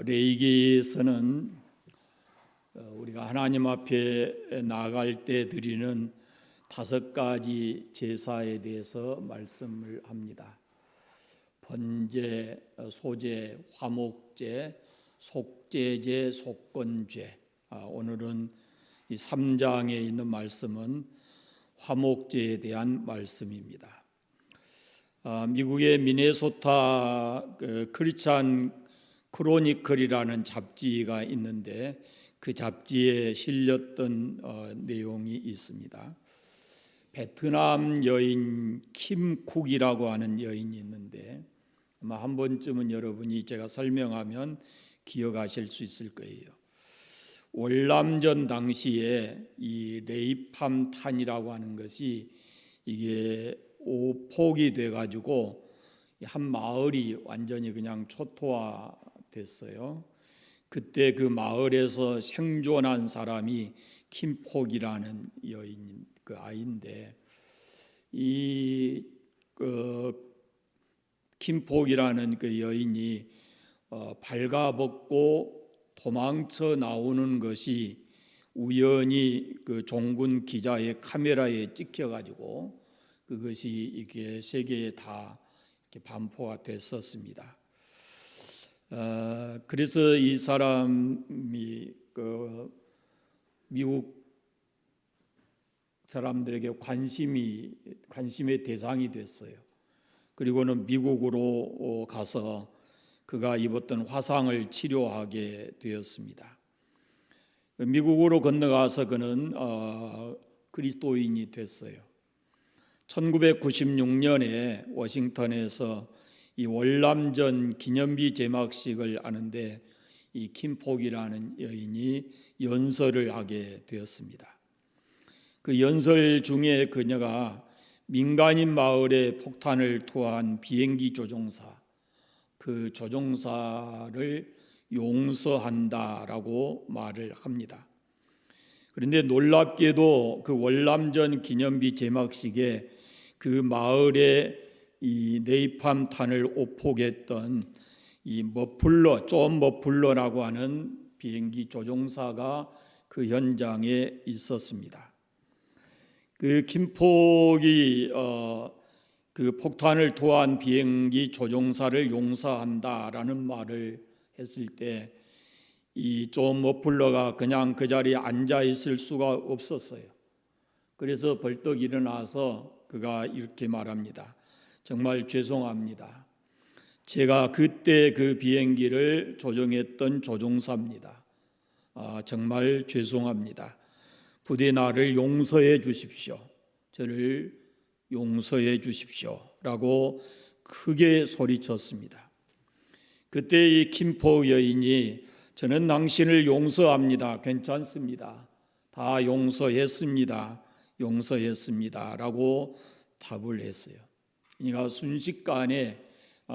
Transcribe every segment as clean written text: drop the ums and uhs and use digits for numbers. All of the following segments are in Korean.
레위기에서는 우리가 하나님 앞에 나아갈 때 드리는 5가지 제사에 대해서 말씀을 합니다. 번제, 소제, 화목제, 속죄제, 속건죄. 오늘은 이 3장에 있는 말씀은 화목제에 대한 말씀입니다. 미국의 미네소타 크리스찬 크로니클이라는 잡지가 있는데 그 잡지에 실렸던 내용이 있습니다. 베트남 여인 킴 쿡이라고 하는 여인이 있는데 아마 한 번쯤은 여러분이 제가 설명하면 기억하실 수 있을 거예요. 월남전 당시에 이 네이팜탄이라고 하는 것이 이게 오폭이 돼가지고 한 마을이 완전히 그냥 초토화됐어요. 그때 그 마을에서 생존한 사람이 킴폭이라는 여인, 그 아이인데 이 킴폭이라는 그 여인이 발가벗고 도망쳐 나오는 것이 우연히 그 종군 기자의 카메라에 찍혀가지고 그것이 이게 세계에 다 이렇게 반포가 됐었습니다. 그래서 이 사람이 미국 사람들에게 관심의 대상이 됐어요. 그리고는 미국으로 가서 그가 입었던 화상을 치료하게 되었습니다. 미국으로 건너가서 그는 그리스도인이 됐어요. 1996년에 워싱턴에서 이 월남전 기념비 제막식을 하는데 이 킴폭이라는 여인이 연설을 하게 되었습니다. 그 연설 중에 그녀가 민간인 마을에 폭탄을 투하한 비행기 조종사, 그 조종사를 용서한다라고 말을 합니다. 그런데 놀랍게도 그 월남전 기념비 제막식에 그 마을에 이 네이팜탄을 오폭했던 이 존 머플러라고 하는 비행기 조종사가 그 현장에 있었습니다. 그 킴폭이 그 폭탄을 투하한 비행기 조종사를 용서한다라는 말을 했을 때 이 존 머플러가 그냥 그 자리에 앉아 있을 수가 없었어요. 그래서 벌떡 일어나서 그가 이렇게 말합니다. 정말 죄송합니다. 제가 그때 그 비행기를 조종했던 조종사입니다. 정말 죄송합니다. 부디 나를 용서해 주십시오. 저를 용서해 주십시오. 라고 크게 소리쳤습니다. 그때 이 킴폭 여인이 저는 당신을 용서합니다. 괜찮습니다. 다 용서했습니다. 용서했습니다. 라고 답을 했어요. 그러니까 순식간에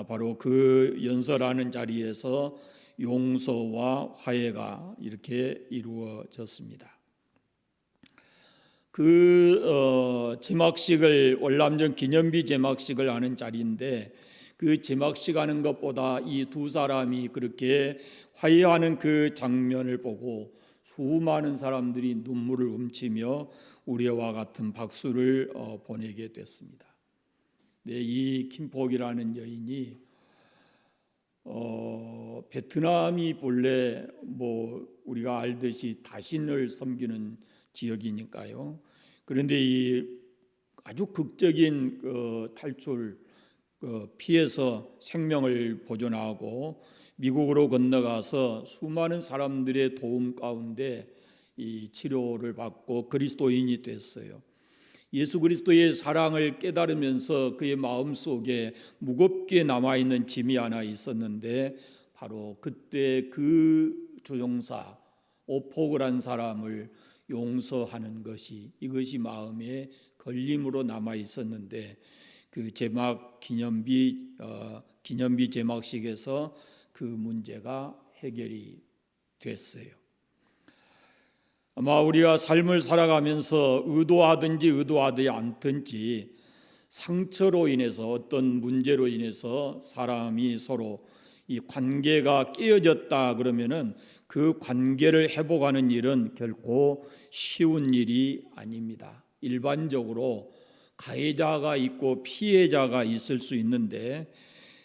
바로 그 연설하는 자리에서 용서와 화해가 이렇게 이루어졌습니다. 그 제막식을 월남전 기념비 제막식을 하는 자리인데 그 제막식 하는 것보다 이 두 사람이 그렇게 화해하는 그 장면을 보고 수많은 사람들이 눈물을 훔치며 우리와 같은 박수를 보내게 됐습니다. 네, 이 킴폭이라는 여인이 베트남이 본래 우리가 알듯이 다신을 섬기는 지역이니까요. 그런데 이 아주 극적인 탈출 피해서 생명을 보존하고 미국으로 건너가서 수많은 사람들의 도움 가운데 이 치료를 받고 그리스도인이 됐어요. 예수 그리스도의 사랑을 깨달으면서 그의 마음속에 무겁게 남아있는 짐이 하나 있었는데 바로 그때 그 조종사 오폭을 한 사람을 용서하는 것이 이것이 마음에 걸림으로 남아있었는데 그 제막 기념비 제막식에서 그 문제가 해결이 됐어요. 아마 우리가 삶을 살아가면서 의도하든지 의도하지 않든지 상처로 인해서 어떤 문제로 인해서 사람이 서로 이 관계가 깨어졌다 그러면은 그 관계를 회복하는 일은 결코 쉬운 일이 아닙니다. 일반적으로 가해자가 있고 피해자가 있을 수 있는데,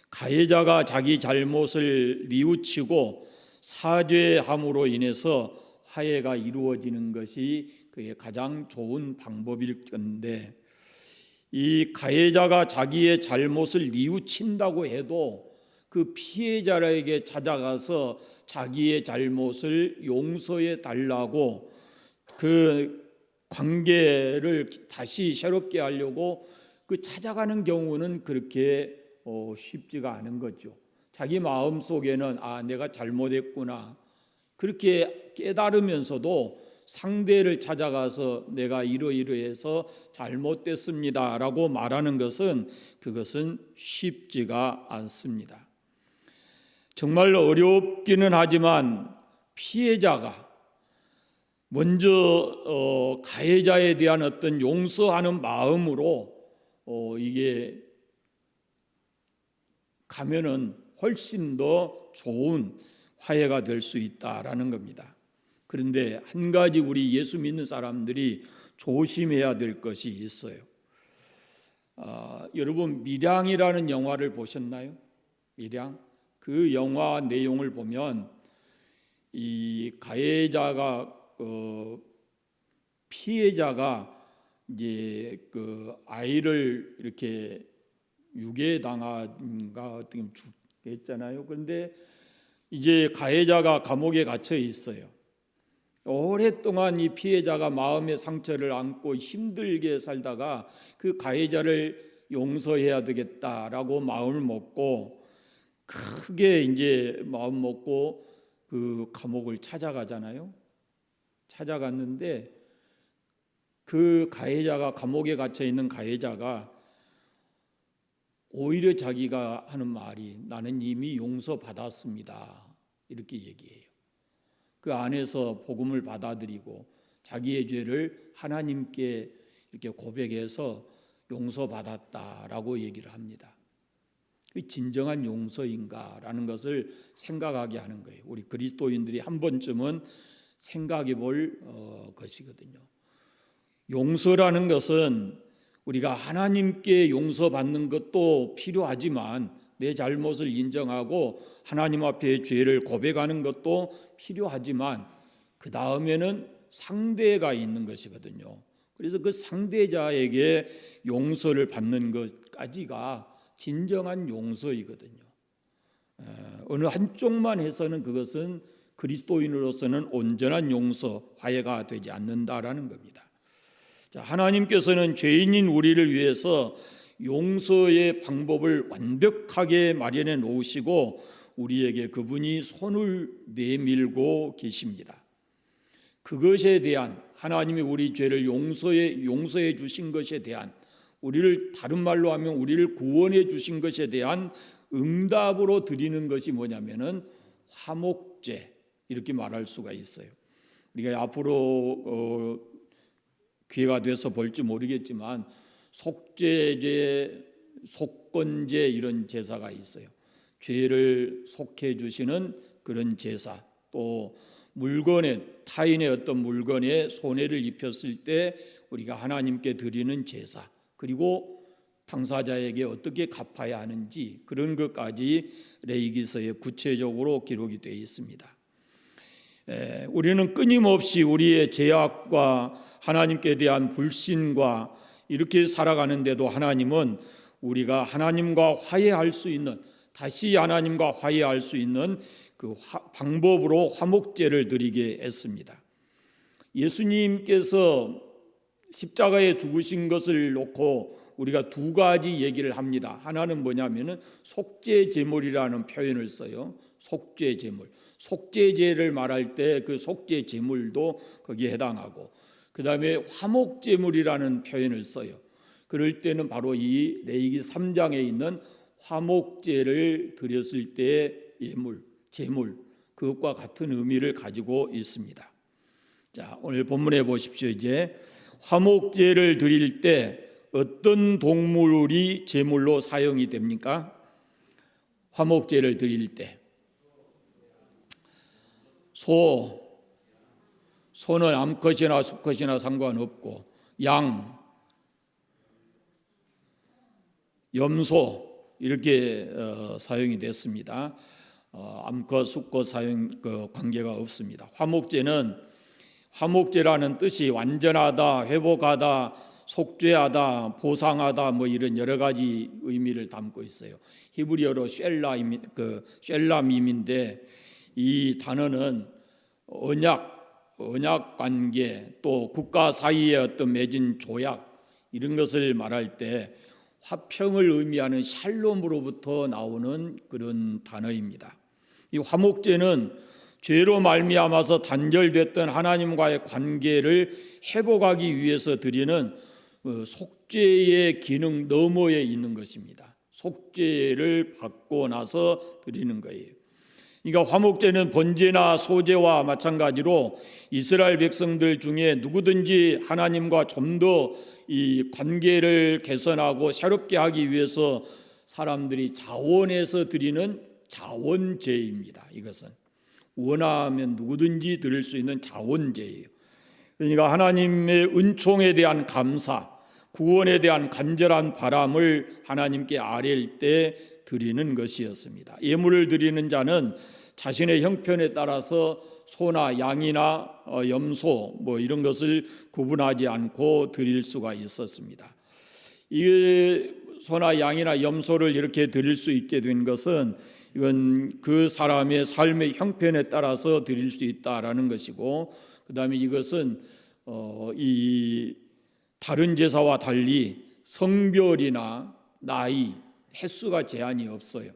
가해자가 자기 잘못을 뉘우치고 사죄함으로 인해서 화해가 이루어지는 것이 그게 가장 좋은 방법일 건데, 이 가해자가 자기의 잘못을 뉘우친다고 해도 그 피해자에게 찾아가서 자기의 잘못을 용서해 달라고 그 관계를 다시 새롭게 하려고 그 찾아가는 경우는 그렇게 쉽지가 않은 거죠. 자기 마음 속에는 내가 잘못했구나 그렇게 깨달으면서도 상대를 찾아가서 내가 이러이러해서 잘못됐습니다라고 말하는 것은 그것은 쉽지가 않습니다. 정말 어렵기는 하지만 피해자가 먼저 가해자에 대한 어떤 용서하는 마음으로 이게 가면은 훨씬 더 좋은 화해가 될 수 있다라는 겁니다. 그런데 한 가지 우리 예수 믿는 사람들이 조심해야 될 것이 있어요. 여러분 밀양이라는 영화를 보셨나요? 밀양? 그 영화 내용을 보면 이 가해자가 피해자가 이제 그 아이를 이렇게 유괴당한가 어떻게 했잖아요. 그런데 이제 가해자가 감옥에 갇혀 있어요. 오랫동안 이 피해자가 마음의 상처를 안고 힘들게 살다가 그 가해자를 용서해야 되겠다라고 마음을 먹고 크게 이제 마음 먹고 그 감옥을 찾아가잖아요. 찾아갔는데 그 가해자가 감옥에 갇혀 있는 가해자가 오히려 자기가 하는 말이 나는 이미 용서받았습니다. 이렇게 얘기해요. 그 안에서 복음을 받아들이고 자기의 죄를 하나님께 이렇게 고백해서 용서받았다라고 얘기를 합니다. 그 진정한 용서인가라는 것을 생각하게 하는 거예요. 우리 그리스도인들이 한 번쯤은 생각해 볼 것이거든요. 용서라는 것은 우리가 하나님께 용서받는 것도 필요하지만 내 잘못을 인정하고 하나님 앞에 죄를 고백하는 것도 필요하지만 그 다음에는 상대가 있는 것이거든요. 그래서 그 상대자에게 용서를 받는 것까지가 진정한 용서이거든요. 어느 한쪽만 해서는 그것은 그리스도인으로서는 온전한 용서, 화해가 되지 않는다라는 겁니다. 자, 하나님께서는 죄인인 우리를 위해서 용서의 방법을 완벽하게 마련해 놓으시고 우리에게 그분이 손을 내밀고 계십니다. 그것에 대한 하나님이 우리 죄를 용서해 주신 것에 대한 우리를 다른 말로 하면 우리를 구원해 주신 것에 대한 응답으로 드리는 것이 뭐냐면은 화목제 이렇게 말할 수가 있어요. 우리가 앞으로 기회가 돼서 볼지 모르겠지만 속죄제, 속건제 이런 제사가 있어요. 죄를 속해 주시는 그런 제사, 또 물건에 타인의 어떤 물건에 손해를 입혔을 때 우리가 하나님께 드리는 제사, 그리고 당사자에게 어떻게 갚아야 하는지 그런 것까지 레위기서에 구체적으로 기록이 되어 있습니다. 우리는 끊임없이 우리의 죄악과 하나님께 대한 불신과 이렇게 살아가는데도 하나님은 우리가 하나님과 화해할 수 있는, 다시 하나님과 화해할 수 있는 그 방법으로 화목제를 드리게 했습니다. 예수님께서 십자가에 죽으신 것을 놓고 우리가 두 가지 얘기를 합니다. 하나는 뭐냐면은 속죄제물이라는 표현을 써요. 속죄제물. 속죄제를 말할 때 그 속죄제물도 거기에 해당하고, 그 다음에 화목제물이라는 표현을 써요. 그럴 때는 바로 이 레위기 3장에 있는 화목제를 드렸을 때의 예물, 제물, 그것과 같은 의미를 가지고 있습니다. 자, 오늘 본문에 보십시오. 이제 화목제를 드릴 때 어떤 동물이 제물로 사용이 됩니까? 화목제를 드릴 때 소는 암컷이나 수컷이나 상관없고 양, 염소 이렇게 사용이 됐습니다. 암컷, 수컷 사용 관계가 없습니다. 화목제라는 뜻이 완전하다, 회복하다, 속죄하다, 보상하다 뭐 이런 여러 가지 의미를 담고 있어요. 히브리어로 쉘람임인데 이 단어는 언약 관계 또 국가 사이의 어떤 맺은 조약 이런 것을 말할 때 화평을 의미하는 샬롬으로부터 나오는 그런 단어입니다. 이 화목제는 죄로 말미암아서 단절됐던 하나님과의 관계를 회복하기 위해서 드리는 속죄의 기능 너머에 있는 것입니다. 속죄를 받고 나서 드리는 거예요. 그러니까 화목제는 번제나 소제와 마찬가지로 이스라엘 백성들 중에 누구든지 하나님과 좀 더 이 관계를 개선하고 새롭게 하기 위해서 사람들이 자원해서 드리는 자원제입니다. 이것은 원하면 누구든지 드릴 수 있는 자원제예요. 그러니까 하나님의 은총에 대한 감사, 구원에 대한 간절한 바람을 하나님께 아뢰일 때 드리는 것이었습니다. 예물을 드리는 자는 자신의 형편에 따라서 소나 양이나 염소 뭐 이런 것을 구분하지 않고 드릴 수가 있었습니다. 이 소나 양이나 염소를 이렇게 드릴 수 있게 된 것은 이건 그 사람의 삶의 형편에 따라서 드릴 수 있다라는 것이고, 그다음에 이것은 이 다른 제사와 달리 성별이나 나이, 횟수가 제한이 없어요.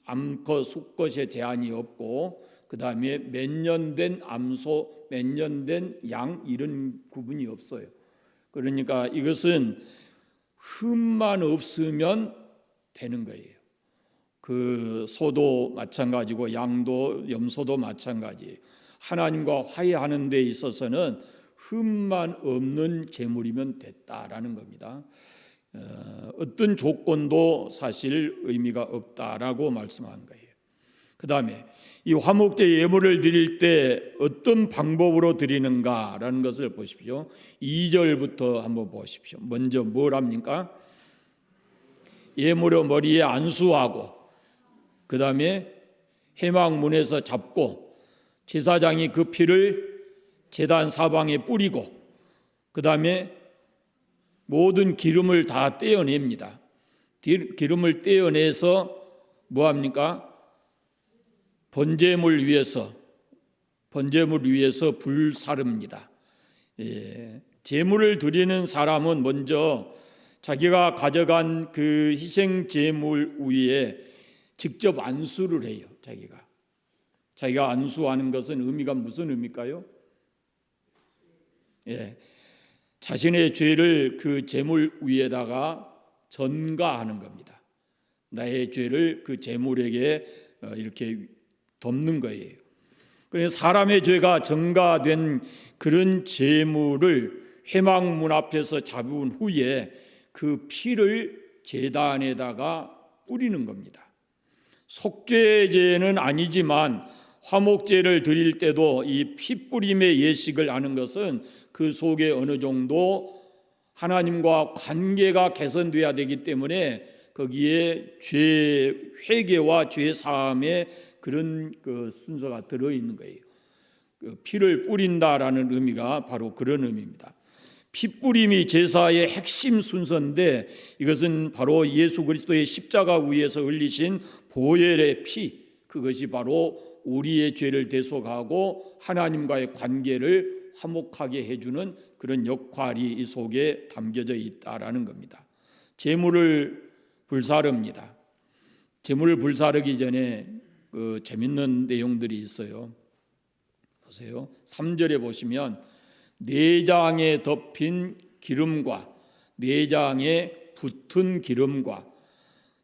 암컷, 수컷에 제한이 없고, 그 다음에 몇 년 된 암소, 몇 년 된 양 이런 구분이 없어요. 그러니까 이것은 흠만 없으면 되는 거예요. 그 소도 마찬가지고 양도 염소도 마찬가지예요. 하나님과 화해하는 데 있어서는 흠만 없는 제물이면 됐다라는 겁니다. 어떤 조건도 사실 의미가 없다라고 말씀한 거예요. 그 다음에 이 화목제 예물을 드릴 때 어떤 방법으로 드리는가라는 것을 보십시오. 2절부터 한번 보십시오. 먼저 뭘 합니까? 예물의 머리에 안수하고, 그 다음에 회막문에서 잡고 제사장이 그 피를 제단 사방에 뿌리고, 그 다음에 모든 기름을 다 떼어냅니다. 기름을 떼어내서 뭐 합니까? 번제물 위에서 불 사릅니다. 제물을 드리는 사람은 먼저 자기가 가져간 그 희생 제물 위에 직접 안수를 해요. 자기가 안수하는 것은 의미가 무슨 의미일까요? 자신의 죄를 그 제물 위에다가 전가하는 겁니다. 나의 죄를 그 제물에게 이렇게 덮는 거예요. 그래서 사람의 죄가 전가된 그런 제물을 회막문 앞에서 잡은 후에 그 피를 제단에다가 뿌리는 겁니다. 속죄제는 아니지만 화목제를 드릴 때도 이 피뿌림의 예식을 하는 것은 그 속에 어느 정도 하나님과 관계가 개선돼야 되기 때문에 거기에 죄 회개와 죄 사함의 그런 그 순서가 들어있는 거예요. 그 피를 뿌린다라는 의미가 바로 그런 의미입니다. 피뿌림이 제사의 핵심 순서인데 이것은 바로 예수 그리스도의 십자가 위에서 흘리신 보혈의 피, 그것이 바로 우리의 죄를 대속하고 하나님과의 관계를 화목하게 해주는 그런 역할이 이 속에 담겨져 있다라는 겁니다. 제물을 불사릅니다. 제물을 불사르기 전에 그 재밌는 내용들이 있어요. 보세요. 3절에 보시면 내장에 덮인 기름과 내장에 붙은 기름과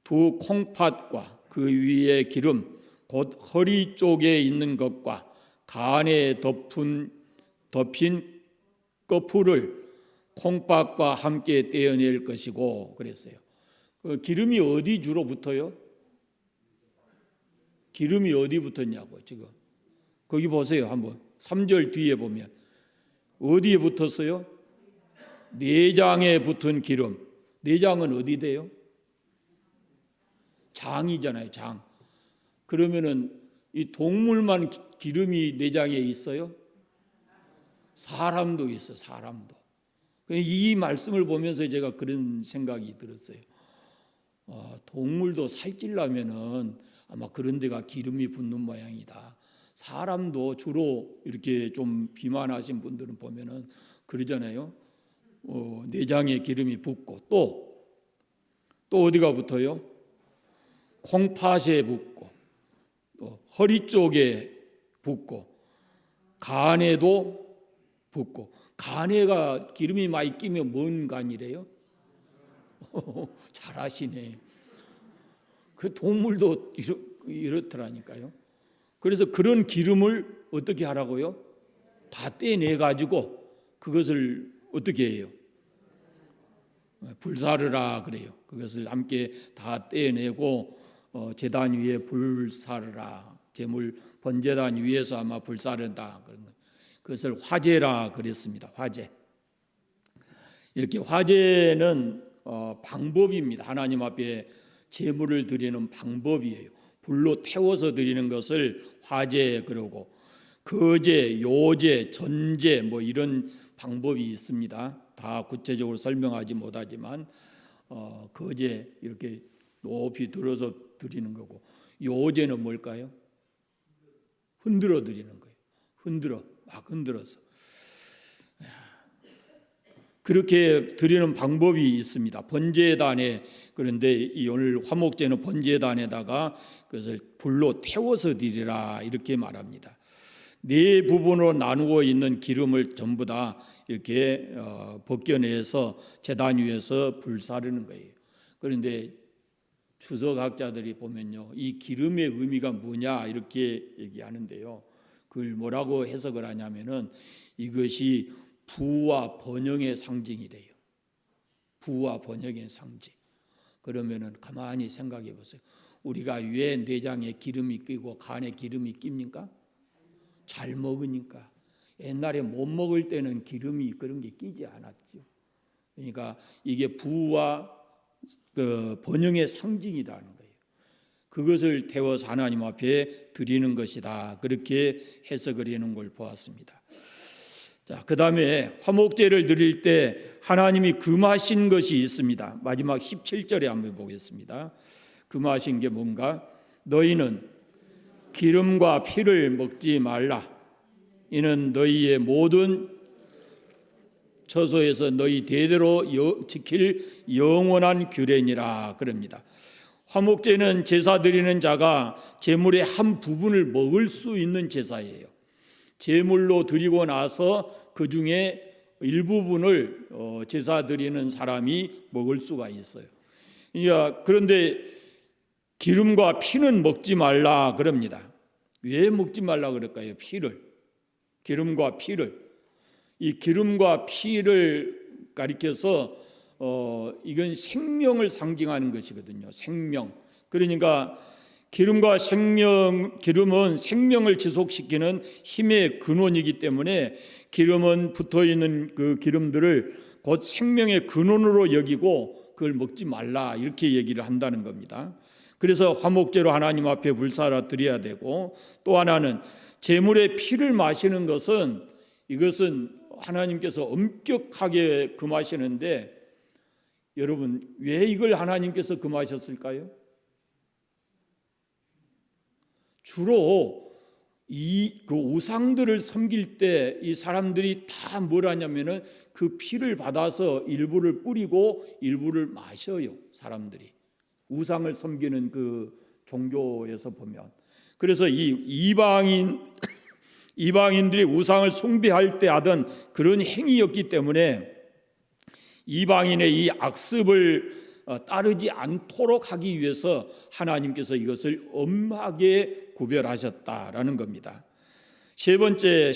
두 콩팥과 그 위에 기름 곧 허리 쪽에 있는 것과 간에 덮인 거풀을 콩팥과 함께 떼어낼 것이고 그랬어요. 그 기름이 어디 주로 붙어요? 기름이 어디 붙었냐고 지금. 거기 보세요 한번. 3절 뒤에 보면 어디에 붙었어요? 내장에 붙은 기름. 내장은 어디 돼요? 장이잖아요, 장. 그러면은 이 동물만 기름이 내장에 있어요? 사람도 있어, 사람도. 이 말씀을 보면서 제가 그런 생각이 들었어요. 동물도 살찌려면은 아마 그런 데가 기름이 붙는 모양이다. 사람도 주로 이렇게 좀 비만하신 분들은 보면은 그러잖아요. 내장에 기름이 붙고 또 어디가 붙어요? 콩팥에 붙고 또 허리 쪽에 붙고 간에도 붙고. 간에가 기름이 많이 끼면 뭔 간이래요? 잘하시네. 그 동물도 이렇더라니까요. 그래서 그런 기름을 어떻게 하라고요? 다 떼내 가지고 그것을 어떻게 해요? 불사르라 그래요. 그것을 함께 다 떼내고 제단 위에 불사르라. 제물 번제단 위에서 아마 불사른다 그런 거. 그것을 화제라 그랬습니다. 화제. 이렇게 화제는 방법입니다. 하나님 앞에 제물을 드리는 방법이에요. 불로 태워서 드리는 것을 화제 그러고 거제, 요제, 전제 뭐 이런 방법이 있습니다. 다 구체적으로 설명하지 못하지만 거제 이렇게 높이 들어서 드리는 거고 요제는 뭘까요? 흔들어 드리는 거예요. 막 흔들어서 그렇게 드리는 방법이 있습니다. 번제단에 그런데 이 오늘 화목제는 번제단에다가 그것을 불로 태워서 드리라 이렇게 말합니다. 네 부분으로 나누어 있는 기름을 전부 다 이렇게 벗겨내서 제단 위에서 불사르는 거예요. 그런데 주석학자들이 보면요, 이 기름의 의미가 뭐냐 이렇게 얘기하는데요. 그걸 뭐라고 해석을 하냐면은 이것이 부와 번영의 상징이래요. 부와 번영의 상징. 그러면은 가만히 생각해 보세요. 우리가 왜 내장에 기름이 끼고 간에 기름이 낍니까? 잘 먹으니까. 옛날에 못 먹을 때는 기름이 그런 게 끼지 않았죠. 그러니까 이게 부와 번영의 상징이라는 거예요. 그것을 태워서 하나님 앞에 드리는 것이다. 그렇게 해석을 해놓은 걸 보았습니다. 자, 그 다음에 화목제를 드릴 때 하나님이 금하신 것이 있습니다. 마지막 17절에 한번 보겠습니다. 금하신 게 뭔가? 너희는 기름과 피를 먹지 말라. 이는 너희의 모든 처소에서 너희 대대로 지킬 영원한 규례니라 그럽니다. 화목제는 제사 드리는 자가 제물의 한 부분을 먹을 수 있는 제사예요. 제물로 드리고 나서 그 중에 일부분을 제사 드리는 사람이 먹을 수가 있어요. 그런데 기름과 피는 먹지 말라 그럽니다. 왜 먹지 말라 그럴까요? 피를. 기름과 피를. 이 기름과 피를 가리켜서 이건 생명을 상징하는 것이거든요. 생명. 그러니까 기름은 생명을 지속시키는 힘의 근원이기 때문에 기름은 붙어있는 그 기름들을 곧 생명의 근원으로 여기고 그걸 먹지 말라 이렇게 얘기를 한다는 겁니다. 그래서 화목제로 하나님 앞에 불사라 드려야 되고, 또 하나는 제물의 피를 마시는 것은 이것은 하나님께서 엄격하게 금하시는데, 여러분 왜 이걸 하나님께서 금하셨을까요? 주로 그 우상들을 섬길 때 이 사람들이 다 뭘 하냐면은 그 피를 받아서 일부를 뿌리고 일부를 마셔요. 사람들이 우상을 섬기는 그 종교에서 보면. 그래서 이 이방인들이 우상을 숭배할 때 하던 그런 행위였기 때문에 이방인의 이 악습을 따르지 않도록 하기 위해서 하나님께서 이것을 엄하게 구별하셨다라는 겁니다. 세 번째,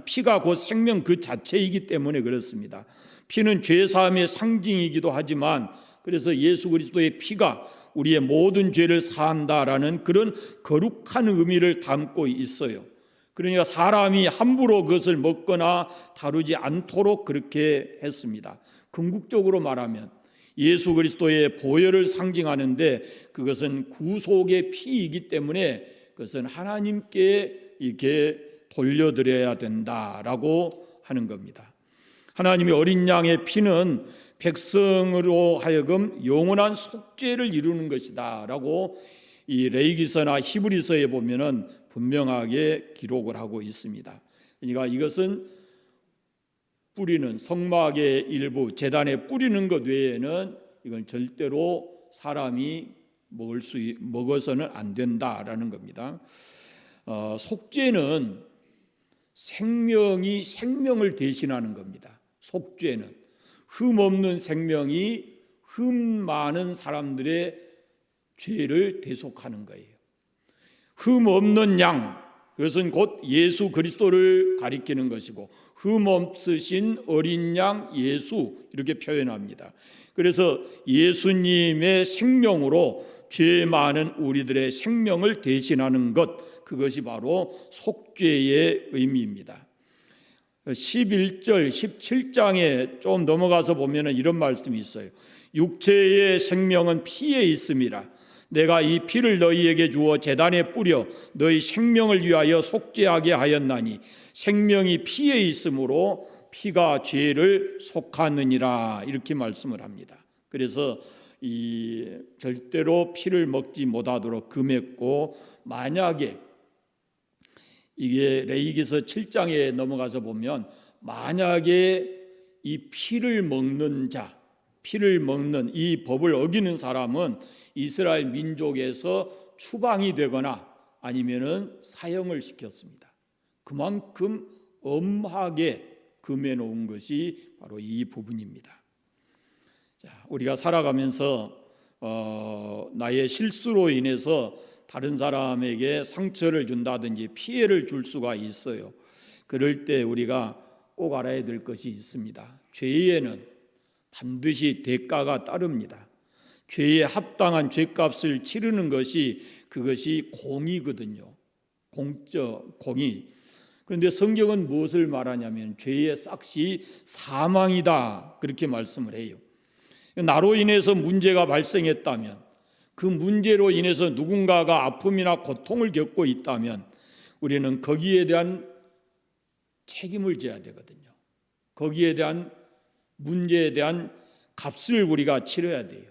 피가 곧 생명 그 자체이기 때문에 그렇습니다. 피는 죄사함의 상징이기도 하지만 그래서 예수 그리스도의 피가 우리의 모든 죄를 사한다라는 그런 거룩한 의미를 담고 있어요. 그러니까 사람이 함부로 그것을 먹거나 다루지 않도록 그렇게 했습니다. 궁극적으로 말하면 예수 그리스도의 보혈을 상징하는데 그것은 구속의 피이기 때문에 그것은 하나님께 이렇게 돌려드려야 된다라고 하는 겁니다. 하나님의 어린 양의 피는 백성으로 하여금 영원한 속죄를 이루는 것이다 라고 이 레위기서나 히브리서에 보면은 분명하게 기록을 하고 있습니다. 그러니까 이것은 뿌리는 성막의 일부 제단에 뿌리는 것 외에는 이건 절대로 사람이 먹어서는 안 된다라는 겁니다. 속죄는 생명이 생명을 대신하는 겁니다. 속죄는 흠 없는 생명이 흠 많은 사람들의 죄를 대속하는 거예요. 흠 없는 양, 그것은 곧 예수 그리스도를 가리키는 것이고 흠 없으신 어린 양 예수 이렇게 표현합니다. 그래서 예수님의 생명으로 죄 많은 우리들의 생명을 대신하는 것, 그것이 바로 속죄의 의미입니다. 11절 17장에 좀 넘어가서 보면 이런 말씀이 있어요. 육체의 생명은 피에 있음이라. 내가 이 피를 너희에게 주어 제단에 뿌려 너희 생명을 위하여 속죄하게 하였나니 생명이 피에 있으므로 피가 죄를 속하느니라, 이렇게 말씀을 합니다. 그래서 이 절대로 피를 먹지 못하도록 금했고, 만약에 이게 레위기서 7장에 넘어가서 보면 만약에 이 피를 먹는 자, 피를 먹는 이 법을 어기는 사람은 이스라엘 민족에서 추방이 되거나 아니면은 사형을 시켰습니다. 그만큼 엄하게 금해 놓은 것이 바로 이 부분입니다. 자, 우리가 살아가면서 나의 실수로 인해서 다른 사람에게 상처를 준다든지 피해를 줄 수가 있어요. 그럴 때 우리가 꼭 알아야 될 것이 있습니다. 죄에는 반드시 대가가 따릅니다. 죄에 합당한 죄값을 치르는 것이 그것이 공의거든요. 공의. 그런데 성경은 무엇을 말하냐면 죄의 싹이 사망이다, 그렇게 말씀을 해요. 나로 인해서 문제가 발생했다면, 그 문제로 인해서 누군가가 아픔이나 고통을 겪고 있다면 우리는 거기에 대한 책임을 져야 되거든요. 거기에 대한 문제에 대한 값을 우리가 치러야 돼요.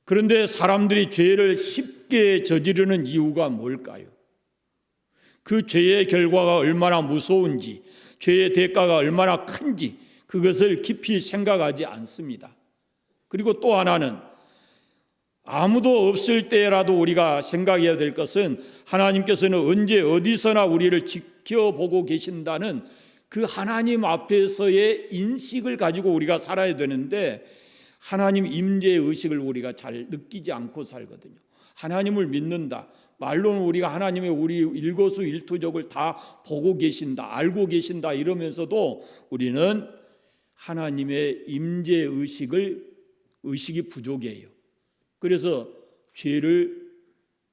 그런데 사람들이 죄를 쉽게 저지르는 이유가 뭘까요? 그 죄의 결과가 얼마나 무서운지, 죄의 대가가 얼마나 큰지 그것을 깊이 생각하지 않습니다. 그리고 또 하나는 아무도 없을 때라도 우리가 생각해야 될 것은 하나님께서는 언제 어디서나 우리를 지켜보고 계신다는 그 하나님 앞에서의 인식을 가지고 우리가 살아야 되는데, 하나님 임재의 의식을 우리가 잘 느끼지 않고 살거든요. 하나님을 믿는다, 말로는 우리가 하나님의 우리 일거수일투족을 다 보고 계신다, 알고 계신다 이러면서도 우리는 하나님의 임재의 의식이 부족해요. 그래서 죄를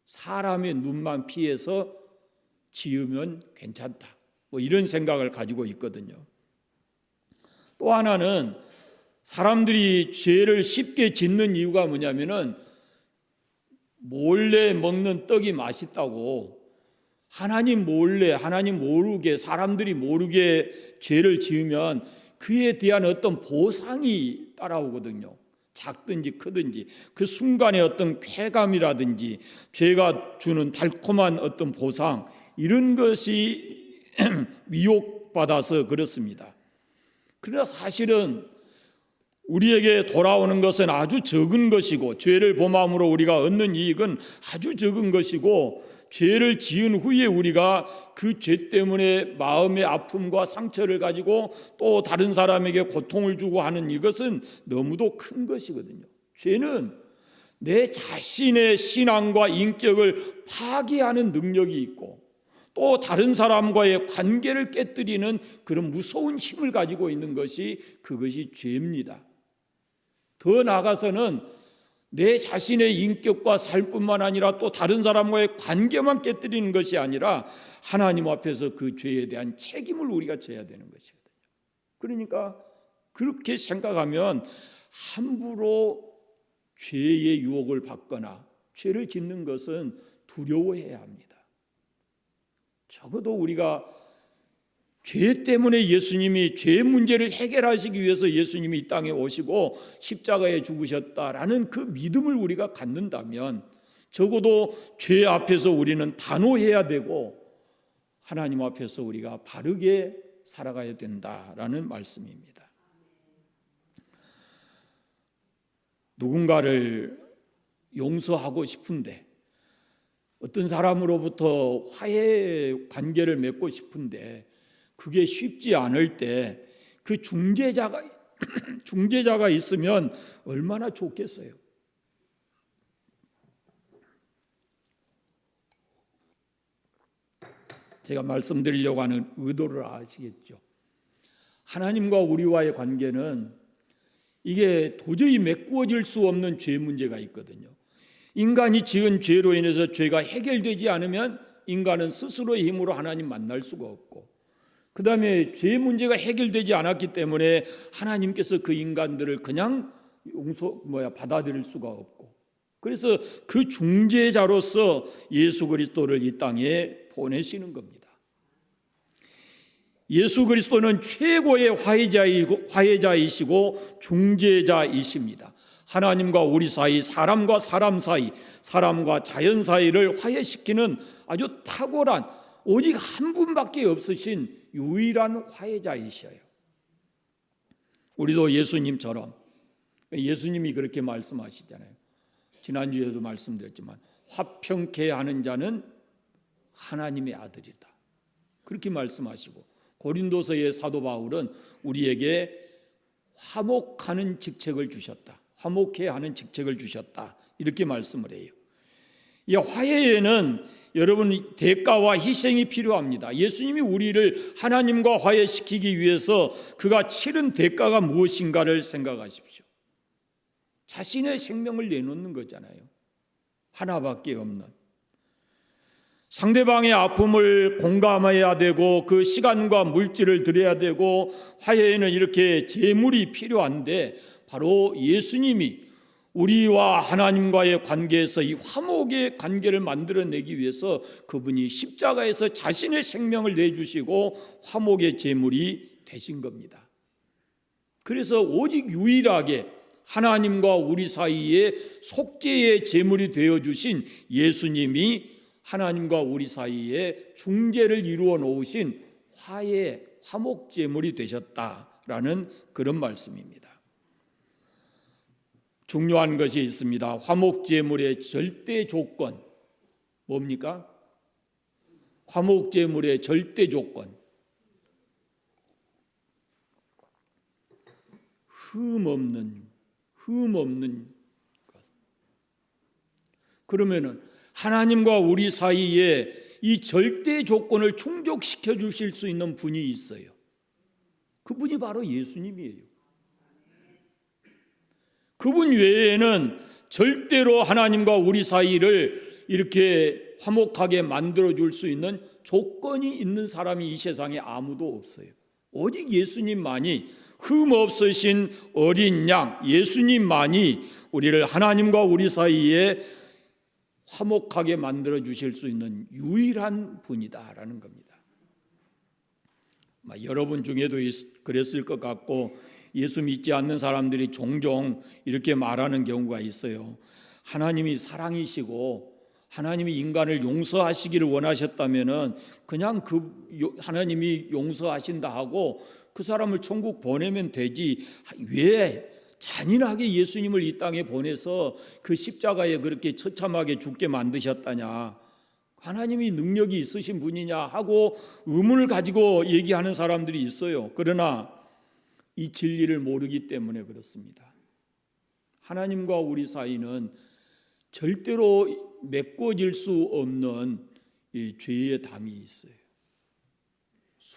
사람의 눈만 피해서 지으면 괜찮다, 이런 생각을 가지고 있거든요. 또 하나는 사람들이 죄를 쉽게 짓는 이유가 뭐냐면은 몰래 먹는 떡이 맛있다고 하나님 몰래, 하나님 모르게, 사람들이 모르게 죄를 지으면 그에 대한 어떤 보상이 따라오거든요. 작든지 크든지 그 순간의 어떤 쾌감이라든지 죄가 주는 달콤한 어떤 보상, 이런 것이 미혹받아서 그렇습니다. 그러나 사실은 우리에게 돌아오는 것은 아주 적은 것이고, 죄를 범함으로 우리가 얻는 이익은 아주 적은 것이고, 죄를 지은 후에 우리가 그 죄 때문에 마음의 아픔과 상처를 가지고 또 다른 사람에게 고통을 주고 하는 이것은 너무도 큰 것이거든요. 죄는 내 자신의 신앙과 인격을 파괴하는 능력이 있고 또 다른 사람과의 관계를 깨뜨리는 그런 무서운 힘을 가지고 있는 것이, 그것이 죄입니다. 더 나아가서는 내 자신의 인격과 삶뿐만 아니라 또 다른 사람과의 관계만 깨뜨리는 것이 아니라 하나님 앞에서 그 죄에 대한 책임을 우리가 져야 되는 것이거든요. 그러니까 그렇게 생각하면 함부로 죄의 유혹을 받거나 죄를 짓는 것은 두려워해야 합니다. 적어도 우리가 죄 때문에 예수님이 죄 문제를 해결하시기 위해서 예수님이 이 땅에 오시고 십자가에 죽으셨다라는 그 믿음을 우리가 갖는다면 적어도 죄 앞에서 우리는 단호해야 되고 하나님 앞에서 우리가 바르게 살아가야 된다라는 말씀입니다. 누군가를 용서하고 싶은데, 어떤 사람으로부터 화해 관계를 맺고 싶은데 그게 쉽지 않을 때 그 중재자가 있으면 얼마나 좋겠어요. 제가 말씀드리려고 하는 의도를 아시겠죠? 하나님과 우리와의 관계는 이게 도저히 메꾸어질 수 없는 죄 문제가 있거든요. 인간이 지은 죄로 인해서 죄가 해결되지 않으면 인간은 스스로의 힘으로 하나님 만날 수가 없고, 그 다음에 죄 문제가 해결되지 않았기 때문에 하나님께서 그 인간들을 그냥 받아들일 수가 없고, 그래서 그 중재자로서 예수 그리스도를 이 땅에 보내시는 겁니다. 예수 그리스도는 최고의 화해자이시고 중재자이십니다. 하나님과 우리 사이, 사람과 사람 사이, 사람과 자연 사이를 화해시키는 아주 탁월한, 오직 한 분밖에 없으신 유일한 화해자이셔요. 우리도 예수님처럼, 예수님이 그렇게 말씀하시잖아요. 지난주에도 말씀드렸지만 화평케 하는 자는 하나님의 아들이다, 그렇게 말씀하시고, 고린도서의 사도 바울은 우리에게 화목하는 직책을 주셨다, 화목해 하는 직책을 주셨다, 이렇게 말씀을 해요. 이 화해에는 여러분 대가와 희생이 필요합니다. 예수님이 우리를 하나님과 화해시키기 위해서 그가 치른 대가가 무엇인가를 생각하십시오. 자신의 생명을 내놓는 거잖아요. 하나밖에 없는. 상대방의 아픔을 공감해야 되고 그 시간과 물질을 들여야 되고 화해에는 이렇게 재물이 필요한데, 바로 예수님이 우리와 하나님과의 관계에서 이 화목의 관계를 만들어내기 위해서 그분이 십자가에서 자신의 생명을 내주시고 화목의 제물이 되신 겁니다. 그래서 오직 유일하게 하나님과 우리 사이에 속죄의 제물이 되어주신 예수님이 하나님과 우리 사이에 중재를 이루어 놓으신 화목 제물이 되셨다라는 그런 말씀입니다. 중요한 것이 있습니다. 화목 제물의 절대 조건 뭡니까? 화목 제물의 절대 조건, 흠 없는 것. 그러면은 하나님과 우리 사이에 이 절대 조건을 충족시켜 주실 수 있는 분이 있어요. 그분이 바로 예수님이에요. 그분 외에는 절대로 하나님과 우리 사이를 이렇게 화목하게 만들어줄 수 있는 조건이 있는 사람이 이 세상에 아무도 없어요. 오직 예수님만이, 흠 없으신 어린 양 예수님만이 우리를 하나님과 우리 사이에 화목하게 만들어주실 수 있는 유일한 분이다라는 겁니다. 여러분 중에도 그랬을 것 같고, 예수 믿지 않는 사람들이 종종 이렇게 말하는 경우가 있어요. 하나님이 사랑이시고 하나님이 인간을 용서하시기를 원하셨다면은 그냥 하나님이 용서하신다 하고 그 사람을 천국 보내면 되지, 왜 잔인하게 예수님을 이 땅에 보내서 그 십자가에 그렇게 처참하게 죽게 만드셨다냐, 하나님이 능력이 있으신 분이냐 하고 의문을 가지고 얘기하는 사람들이 있어요. 그러나 이 진리를 모르기 때문에 그렇습니다. 하나님과 우리 사이는 절대로 메꿔질 수 없는 이 죄의 담이 있어요.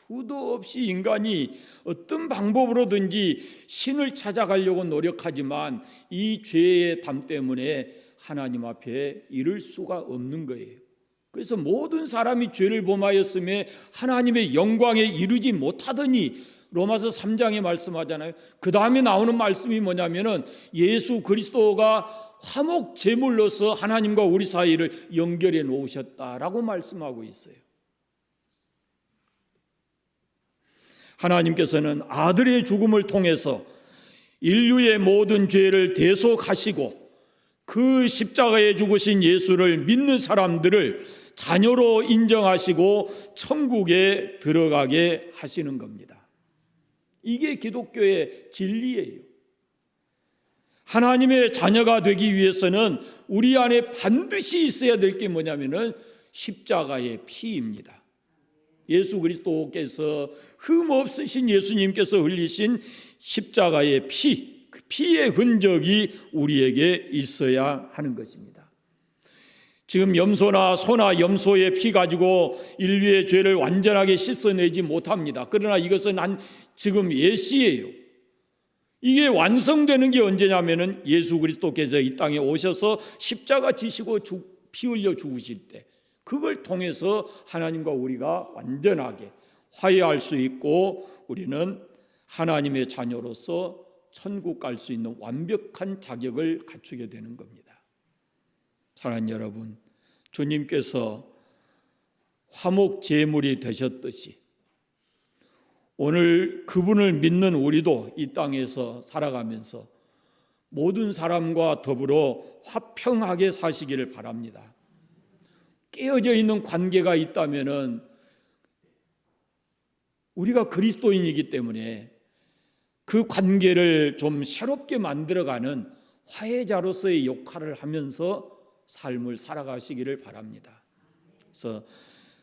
수도 없이 인간이 어떤 방법으로든지 신을 찾아가려고 노력하지만 이 죄의 담 때문에 하나님 앞에 이를 수가 없는 거예요. 그래서 모든 사람이 죄를 범하였음에 하나님의 영광에 이르지 못하더니 로마서 3장에 말씀하잖아요. 그 다음에 나오는 말씀이 뭐냐면은 예수 그리스도가 화목 제물로서 하나님과 우리 사이를 연결해 놓으셨다라고 말씀하고 있어요. 하나님께서는 아들의 죽음을 통해서 인류의 모든 죄를 대속하시고 그 십자가에 죽으신 예수를 믿는 사람들을 자녀로 인정하시고 천국에 들어가게 하시는 겁니다. 이게 기독교의 진리예요. 하나님의 자녀가 되기 위해서는 우리 안에 반드시 있어야 될 게 뭐냐면은 십자가의 피입니다. 예수 그리스도께서 흠 없으신 예수님께서 흘리신 십자가의 피, 그 피의 흔적이 우리에게 있어야 하는 것입니다. 지금 염소나 소나 염소의 피 가지고 인류의 죄를 완전하게 씻어내지 못합니다. 그러나 이것은 지금 예시예요. 이게 완성되는 게 언제냐면은 예수 그리스도께서 이 땅에 오셔서 십자가 지시고 피 흘려 죽으실 때, 그걸 통해서 하나님과 우리가 완전하게 화해할 수 있고 우리는 하나님의 자녀로서 천국 갈 수 있는 완벽한 자격을 갖추게 되는 겁니다. 사랑하는 여러분, 주님께서 화목 제물이 되셨듯이 오늘 그분을 믿는 우리도 이 땅에서 살아가면서 모든 사람과 더불어 화평하게 사시기를 바랍니다. 깨어져 있는 관계가 있다면은 우리가 그리스도인이기 때문에 그 관계를 좀 새롭게 만들어가는 화해자로서의 역할을 하면서 삶을 살아가시기를 바랍니다. 그래서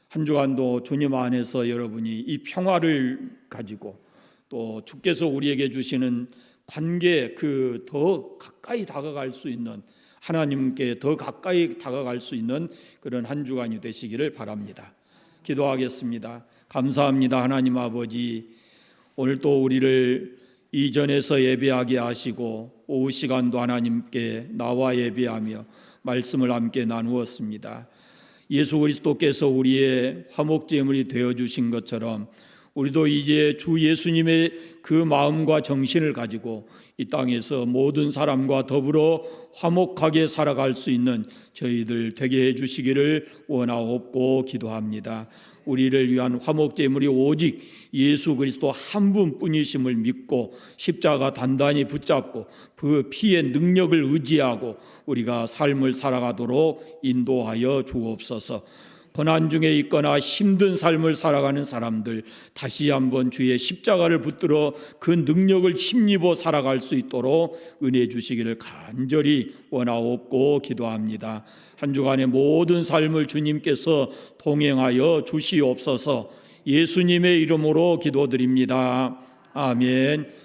한 주간도 주님 안에서 여러분이 이 평화를 가지고 또 주께서 우리에게 주시는 관계, 그 더 가까이 다가갈 수 있는, 하나님께 더 가까이 다가갈 수 있는 그런 한 주간이 되시기를 바랍니다. 기도하겠습니다. 감사합니다. 하나님 아버지, 오늘 또 우리를 이전에서 예배하게 하시고 오후 시간도 하나님께 나와 예배하며 말씀을 함께 나누었습니다. 예수 그리스도께서 우리의 화목제물이 되어주신 것처럼 우리도 이제 주 예수님의 그 마음과 정신을 가지고 이 땅에서 모든 사람과 더불어 화목하게 살아갈 수 있는 저희들 되게 해주시기를 원하옵고 기도합니다. 우리를 위한 화목제물이 오직 예수 그리스도 한 분뿐이심을 믿고 십자가 단단히 붙잡고 그 피의 능력을 의지하고 우리가 삶을 살아가도록 인도하여 주옵소서. 고난 중에 있거나 힘든 삶을 살아가는 사람들 다시 한번 주의 십자가를 붙들어 그 능력을 힘입어 살아갈 수 있도록 은혜 주시기를 간절히 원하옵고 기도합니다. 한 주간의 모든 삶을 주님께서 동행하여 주시옵소서. 예수님의 이름으로 기도드립니다. 아멘.